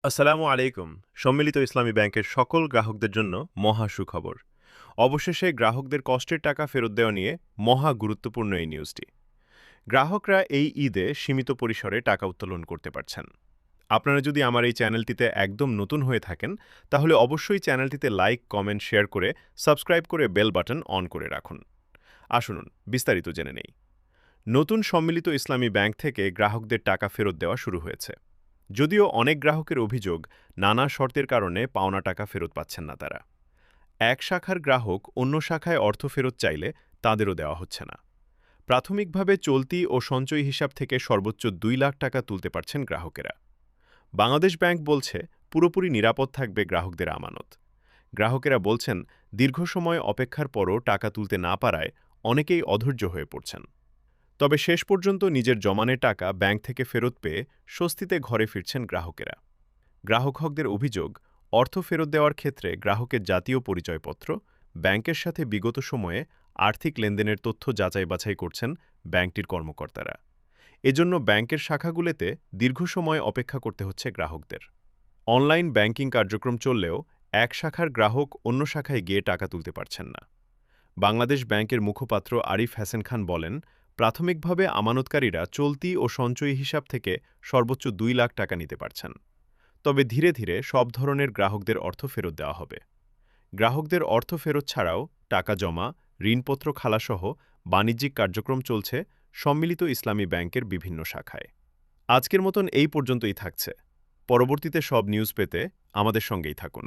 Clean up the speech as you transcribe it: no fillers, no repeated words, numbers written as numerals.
আসসালামু আলাইকুম। সম্মিলিত ইসলামী ব্যাংকের সকল গ্রাহকদের জন্য মহা সুখবর। অবশেষে গ্রাহকদের কষ্টের টাকা ফেরত দেওয়া নিয়ে মহা গুরুত্বপূর্ণ এই নিউজটি। গ্রাহকরা এই ঈদে সীমিত পরিসরে টাকা উত্তোলন করতে পারছেন। আপনারা যদি আমার এই চ্যানেলটিতে একদম নতুন হয়ে থাকেন, তাহলে অবশ্যই চ্যানেলটিতে লাইক, কমেন্ট, শেয়ার করে সাবস্ক্রাইব করে বেল বাটন অন করে রাখুন। আসুন বিস্তারিত জেনে নেই। নতুন সম্মিলিত ইসলামী ব্যাংক থেকে গ্রাহকদের টাকা ফেরত দেওয়া শুরু হয়েছে। যদিও অনেক গ্রাহকের অভিযোগ, নানা শর্তের কারণে পাওনা টাকা ফেরত পাচ্ছেন না তারা। এক শাখার গ্রাহক অন্য শাখায় অর্থ ফেরত চাইলে তাদেরও দেওয়া হচ্ছে না। প্রাথমিকভাবে চলতি ও সঞ্চয়ী হিসাব থেকে সর্বোচ্চ ২ লাখ টাকা তুলতে পারছেন গ্রাহকেরা। বাংলাদেশ ব্যাংক বলছে, পুরোপুরি নিরাপদ থাকবে গ্রাহকদের আমানত। গ্রাহকেরা বলছেন, দীর্ঘ সময় অপেক্ষার পরও টাকা তুলতে না পারায় অনেকেই অধৈর্য হয়ে পড়ছেন। তবে শেষ পর্যন্ত নিজের জমানো টাকা ব্যাংক থেকে ফেরত পেয়ে স্বস্তিতে ঘরে ফিরছেন গ্রাহকেরা। গ্রাহকদের অভিযোগ, অর্থ ফেরত দেওয়ার ক্ষেত্রে গ্রাহকের জাতীয় পরিচয়পত্র, ব্যাংকের সাথে বিগত সময়ে আর্থিক লেনদেনের তথ্য যাচাই বাছাই করছেন ব্যাংকটির কর্মকর্তারা। এজন্য ব্যাংকের শাখাগুলোতে দীর্ঘ সময় অপেক্ষা করতে হচ্ছে গ্রাহকদের। অনলাইন ব্যাংকিং কার্যক্রম চললেও এক শাখার গ্রাহক অন্য শাখায় গিয়ে টাকা তুলতে পারছেন না। বাংলাদেশ ব্যাংকের মুখপাত্র আরিফ হাসান খান বলেন, প্রাথমিকভাবে আমানতকারীরা চলতি ও সঞ্চয়ী হিসাব থেকে সর্বোচ্চ ২ লাখ টাকা নিতে পারছেন। তবে ধীরে ধীরে সব ধরনের গ্রাহকদের অর্থ ফেরত দেওয়া হবে। গ্রাহকদের অর্থ ফেরত ছাড়াও টাকা জমা, ঋণপত্র খালাসহ বাণিজ্যিক কার্যক্রম চলছে সম্মিলিত ইসলামী ব্যাংকের বিভিন্ন শাখায়। আজকের মতন এই পর্যন্তই থাকছে। পরবর্তীতে সব নিউজ পেতে আমাদের সঙ্গেই থাকুন।